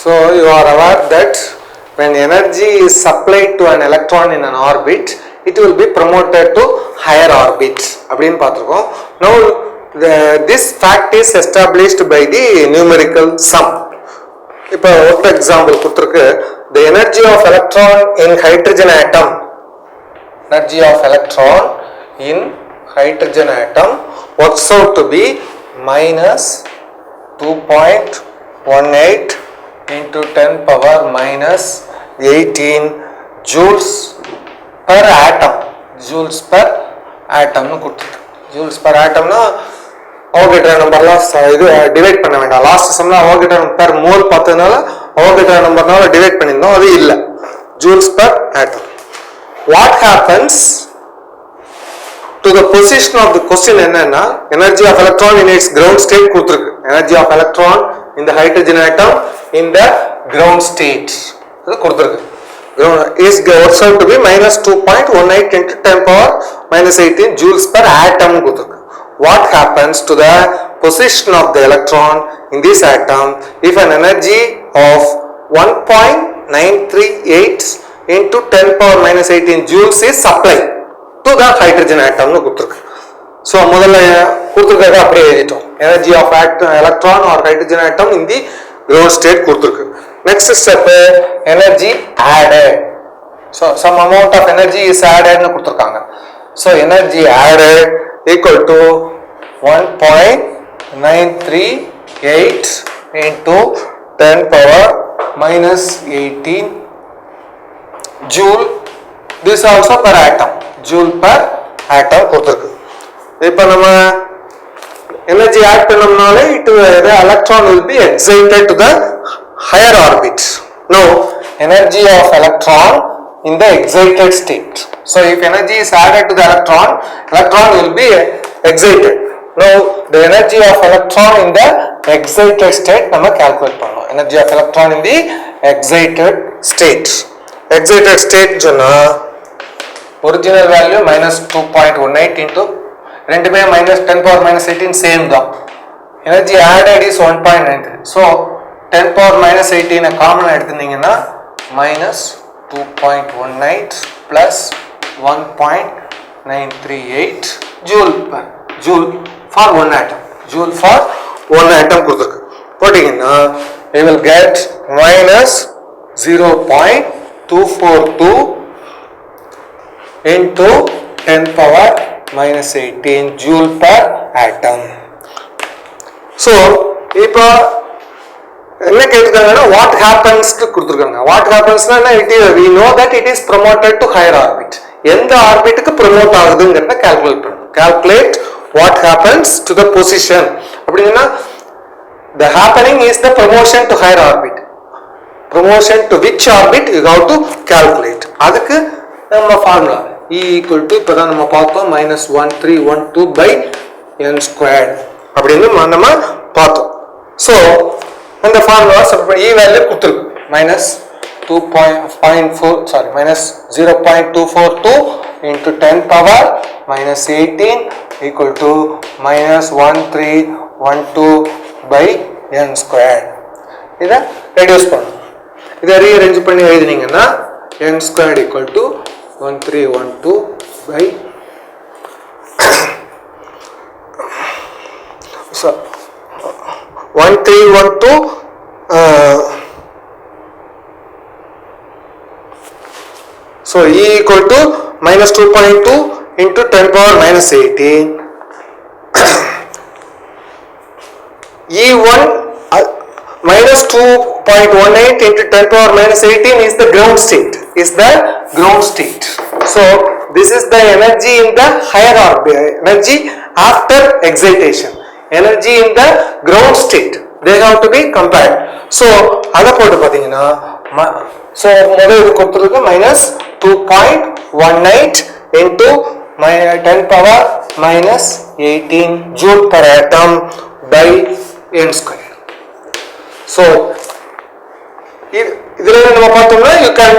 So you are aware that when energy is supplied to an electron in an orbit, it will be promoted to higher orbit. Now this fact is established by the numerical sum. இப்போ ஒரு example கொடுத்துருக்கு. The energy of electron in hydrogen atom, energy of electron in hydrogen atom works out to be minus 2.18 into 10 power minus 18 joules per atom. Joules per atom nu கொடுத்துருக்கு. Joules per atom na Avogadro numberலாம் இது divide பண்ண வேண்டாம். Last செம்ல Avogadro per mole பார்த்ததுனால Avogadro numberனால divide பண்ணிருந்தோம், அது இல்ல. Joules per atom. What happens to the position of the question என்னன்னா energy of electron in its ground state கொடுத்திருக்கு. Energy of electron in the hydrogen atom in the ground state அது கொடுத்திருக்கு. Is works out to be minus 2.18 into 10 power minus 18 joules per atom கொடுத்திருக்கு. What happens to the position of the electron in this atom if an energy of 1.938 into 10 power minus 18 joules is supplied to the hydrogen atom nu கொடுத்திருக்கு. So முதல்ல கொடுத்திருக்கிறத அப்படியே எழுதிட்டோம். Energy of electron or hydrogen atom in the ground state கொடுத்திருக்கு. Next step, energy added. So some amount of energy is added nu கொடுத்திருக்காங்க. So energy added equal to 1.938 into 10 power minus 18 joule. This also per atom, joule per atom கொடுத்திருக்கு. இப்போ நம்ம energy add பண்ணோம்னால the electron will be excited to the higher orbit. Now energy of electron in the excited state. So if energy is added to the electron, electron will be excited. Now the energy of electron in the excited state நம்ம calculate பண்ணணும். Energy of electron in the excited state. Excited state சொன்னா original value minus 2.18 into ரெண்டுமே minus 10 power minus 18 same தான். Energy added is 1.93. So 10 power minus 18 common எடுத்துனீங்கன்னா minus 2.18 plus 1.938 joule per joule for one atom. Joule for one atom கொடுத்திருக்கு. போட்டீங்கன்னா we will get minus 0.242 into 10 power minus 18 joule per atom. So இப்போ என்ன கேட்டிருக்காங்கன்னா what happens க்கு கொடுத்திருக்காங்க. What happens னா we know that it is promoted to higher orbit. எந்த ஆர்பிட்டுக்கு promote ஆகுதுங்கறத calculate பண்ணணும். Calculate what happens to the position. அப்படினா the happening is the promotion to higher orbit. Promotion to which orbit you have to calculate. அதுக்கு நம்ம formula E equal to இப்பதான் நம்ம பார்த்தோம் minus 1312 by n squared அப்படின்னு நம்ம பார்த்தோம். So அந்த ஃபார்முலா E வேல்யூ கொடுத்திருக்கு minus 0.242 into 10 power minus 18 equal to minus 1312 by n squared. இதை ரெடியூஸ் பண்ணணும். இதை ரீஅரேஞ்ச் பண்ணி எழுதினீங்கன்னா n squared equal to 1312 by 1312 so E equal to minus 2.2 into 10 power minus 18 E1 minus 2.18 into 10 power minus 18 is the ground state. So this is the energy in the higher orbit, energy after excitation, energy in the ground state. They have to be compared. So அதை போட்டு பார்த்தீங்கன்னா so முதல் இது கொடுத்துருக்கு minus 2.18 into 10 power minus 18 joule per atom by n square. So இதில் நம்ம பார்த்தோம்னா you can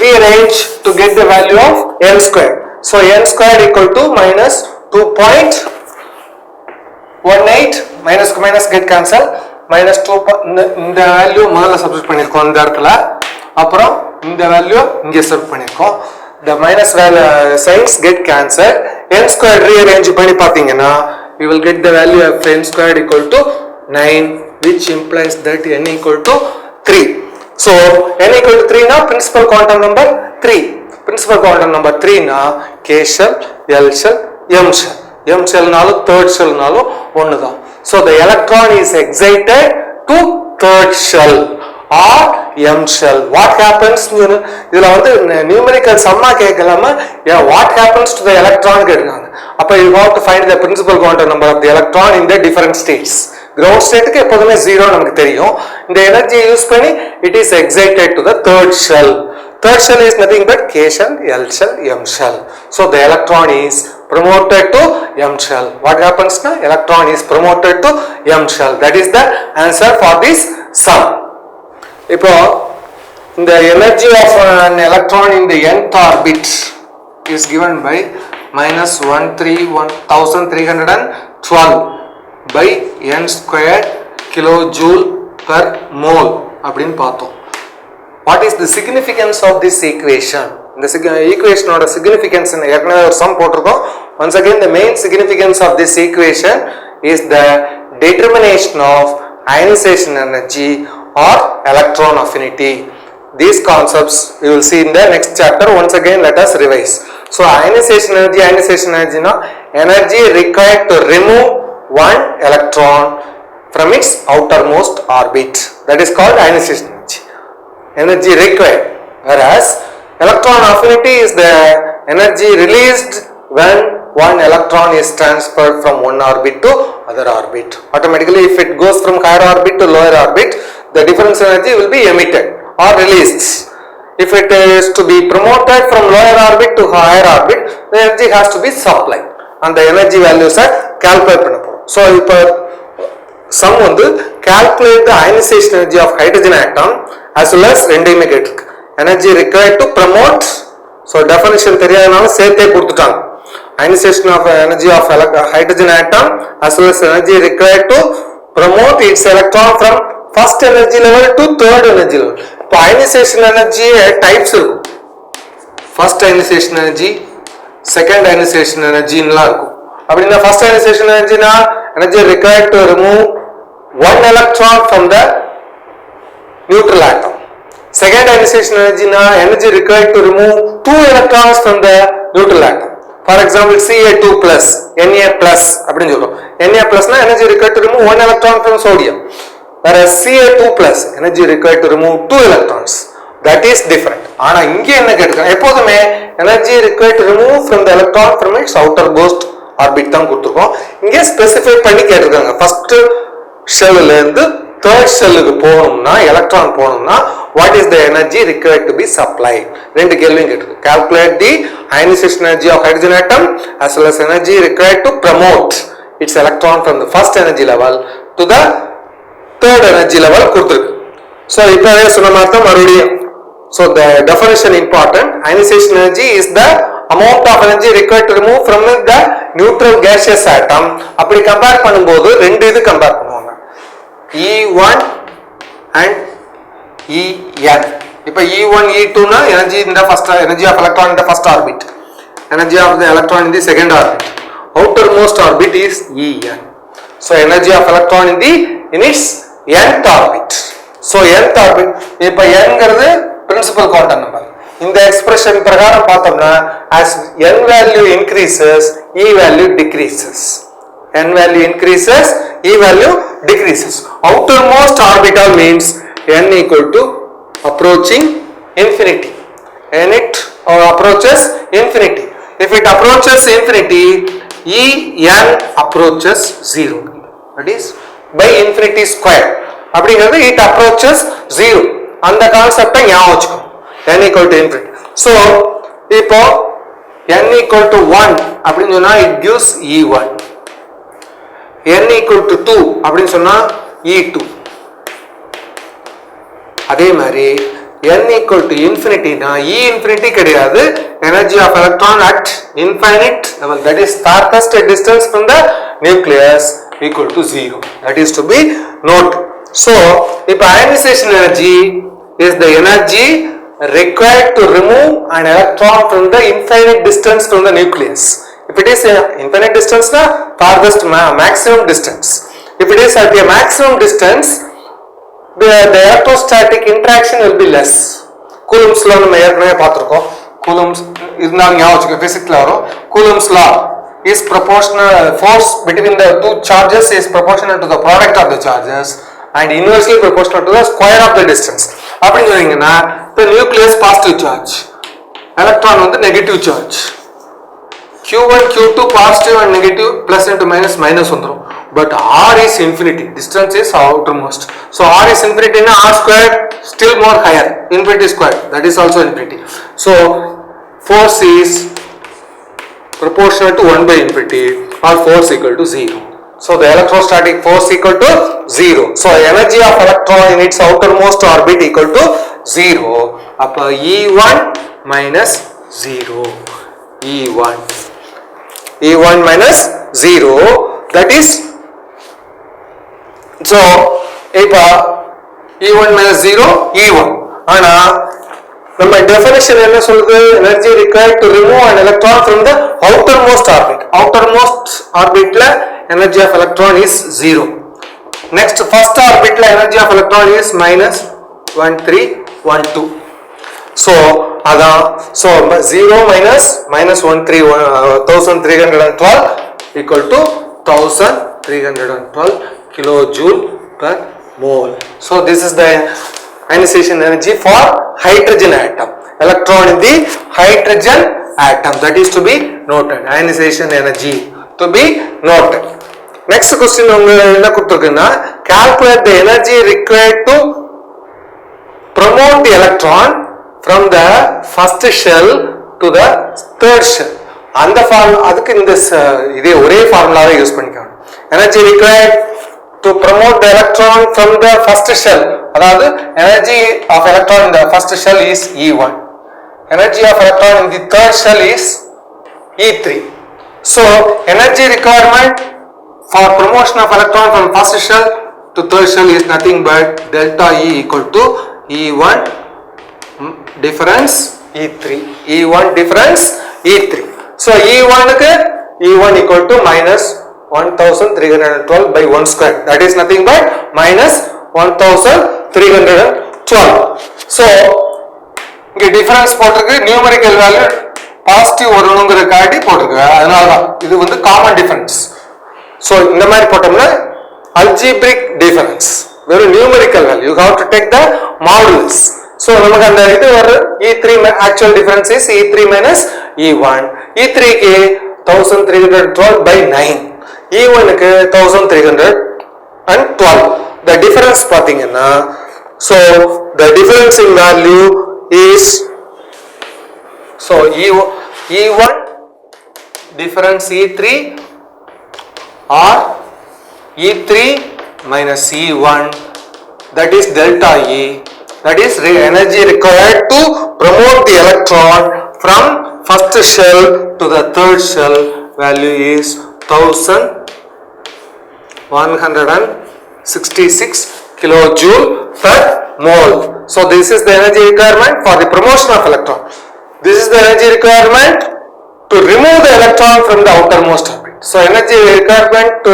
rearrange to get the value of n square. So n square equal to minus 2.18 minus get cancel minus 2 இந்த value முதல்ல substitute பண்ணிருக்கோம் இந்த இடத்துல அப்புறம் இந்த வேல்யூ இங்க சப்ஸ்டிட் பண்ணிருக்கோம் the minus signs get cancelled n squared rearrange பண்ணி பாத்தீங்கன்னா we will get the value of n squared equal to 9 which implies that n equal to 3 so n equal to 3 na principal quantum number 3 principal quantum number 3 na k shell l shell m shell m shell nalu third shell nalu ஒன்னு தான் so the electron is excited to third shell or m shell what happens இதுல வந்து numerical summa கேட்கலாமா what happens to the electron கேட்காங்க அப்ப you have to find the principal quantum number of the electron in the different states ground state க்கு எப்பவுமே 0 நமக்கு தெரியும் இந்த எனர்ஜி யூஸ் பண்ணி it is excited to the third shell is nothing but k shell l shell m shell so the electron is promoted to m shell what happens na electron is promoted to m shell that is the answer for this sum இப்போ the energy of an electron in the nth orbit is given by minus 1312 by n squared kilojoule per mole அப்படினு பார்த்தோம் what is the significance of this equation the equation oda significance ன ஏற்கனவே ஒரு sum போட்டுருக்கோம் once again the main significance of this equation is the determination of ionization energy or electron affinity these concepts you will see in the next chapter once again let us revise so ionization energy na energy required to remove one electron from its outermost orbit that is called ionization energy required whereas electron affinity is the energy released when one electron is transferred from one orbit to other orbit automatically if it goes from higher orbit to lower orbit the difference energy will be emitted or released if it is to be promoted from lower orbit to higher orbit the energy has to be supplied and the energy values are calculate பண்ண போறோம் so இப்போ sum வந்து calculate the ionization energy of hydrogen atom as well as ரெண்டையுமே கேட்டிருக்கு energy required to promote so definition தெரியாதனால சேர்த்தே கொடுத்துட்டாங்க ionization of energy of hydrogen atom as well as energy required to promote its electron from first energy level to third energy level இப்போ ionization energy types இருக்கும் first ionization energy second ionization energy ன்னுலாம் இருக்கும் அப்படினா first ionization energy na energy required to remove one electron from the neutral atom second ionization energy na energy required to remove two electrons from the neutral atom for example Ca2 plus Na plus அப்படினு சொல்றோம் Na plus na energy required to remove one electron from sodium whereas Ca2 plus energy required to remove two electrons that is different ஆனா இங்க என்ன கேட்டிருக்காங்க எப்போதுமே energy required to remove from the electron from its outermost orbit தான் கொடுத்திருக்கோம் இங்க specify பண்ணி கேட்டிருக்காங்க first shell ல இருந்து third shell க்கு போணும்னா எலக்ட்ரான் போணும்னா what is the energy required to be supplied ரெண்டு கேள்வியும் கேட்டிருக்கு calculate the ionization energy of hydrogen atom as well as energy required to promote its electron from the first energy level to the third energy level கொடுத்திருக்கு so இப்பவே சொன்ன மாதிரி தான் மறுபடியும் so the definition important ionization energy is the amount of energy required to remove from the neutral gaseous atom அப்படி compare பண்ணும்போது ரெண்டு இது கம்பேர் பண்ணுவாங்க E1 and En இப்போ E1 E2 னா energy in the first energy of electron in the first orbit energy of the electron in the second orbit outermost orbit is En so energy of electron in its nth orbit so nth orbit இப்போ n ங்கிறது principal quantum number இந்த expression பிரகாரம் பார்த்தோம்னா as n value increases E value decreases n value increases E value decreases outermost orbital means n equal to approaching infinity and it approaches infinity if it approaches infinity En approaches 0 that is by infinity square அப்படிங்கிறது it approaches 0 அந்த கான்செப்டை ஞாபகம் வச்சுக்கோ n equal to infinity so இப்போ n equal to 1 அப்படினு சொன்னா it gives E1 n equal to 2 அப்படினு சொன்னா E2 அதே மாதிரி n equal to infinity na E infinity கிடையாது energy of electron at infinite level that is farthest distance from the nucleus equal to 0 that is to be noted So, if ionization energy is the energy required to remove an electron from the infinite distance from the nucleus. If it is infinite distance, na farthest maximum distance. If it is at a maximum distance, the electrostatic interaction will be less. Coulomb's law நம்ம ஏற்கனவே பார்த்திருக்கோம். Coulomb's இருந்தாங்க ஞாபகம் physics ல வரும். Coulomb's law is proportional, force between the two charges is proportional to the product of the charges and inversely proportional to the square of the distance. அப்படின்னு சொன்னீங்கன்னா the nucleus positive charge, electron வந்து negative charge. Q1 Q2 positive and negative plus into minus minus வந்துரும். But R is infinity, distance is outermost. So R is infinity na R square still more higher, infinity square, that is also infinity. So force is proportional to 1 by infinity or force equal to 0. So the electrostatic force equal to 0. So energy of electron in its outermost orbit equal to 0. Appa E1 minus 0. E1 minus 0, that is, so இப்ப E1 minus 0 E1. ஆனா நம்ம definition என்ன சொல்லுது? Energy required to remove an electron from the outermost orbit. Outermost orbitல energy of electron is 0. Next first orbitல energy of electron is minus 1312. So அதான், so 0 minus 1312 equal to 1312 kilojoule per mole. So this is the ionization energy for hydrogen atom. Electron in the hydrogen atom, that is to be noted. Ionization energy to be noted. Next question என்ன கொடுத்திருக்குன்னா, calculate the energy required to promote the electron from the first shell to the third shell. அந்த formula, அதுக்கு இந்த இதே ஒரே ஃபார்முலாவை use பண்ணிக்கணும். Energy required to promote the electron from the first shell, அதாவது energy of electron in the first shell is E1, energy of electron in the third shell is E3. So energy requirement for promotion of electron from first shell to third shell is nothing but delta E equal to E1 difference E3. E1 difference E3. So E1 equal to minus 1312 by 1 square, that is nothing but minus 1312. So இங்க difference போட்டிருக்கு, numerical value positive வரணுங்கிற காட்டி போட்டிருக்கு, அதனால தான் இது வந்து common difference. So இந்த மாதிரி போட்டோம்னா அல்ஜிப்ரிக் டிஃபரன்ஸ், வெறும் numerical value, you have to take the modulus. So நமக்கு அந்த இது வர E3 actual difference is E3 minus E1. E3 க்கு 1312 by 9, E1 க்கு 1312. The difference பாத்தீங்கன்னா, so the difference in value is, so E1 difference E3 or E3 minus E1, that is delta E, that is energy required to promote the electron from first shell to the third shell, value is 1166 kilojoule per mole. So this is the energy requirement for the promotion of electron. This is the energy requirement to remove the electron from the outermost orbit. So energy requirement to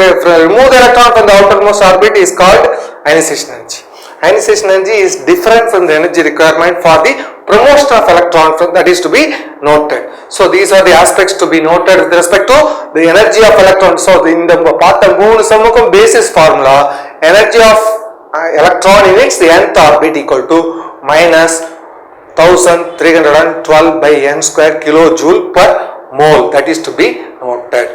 remove the electron from the outermost orbit is called ionization energy. Ionization energy is different from the energy requirement for the promotion of electron, that is to be noted. So these are the aspects to be noted with respect to the energy of electron. So in the பார்த்த மூணு சம்முக்கும் basis formula, energy of electron in its nth orbit equal to minus 1312 by n square kilojoule per mole, that is to be noted.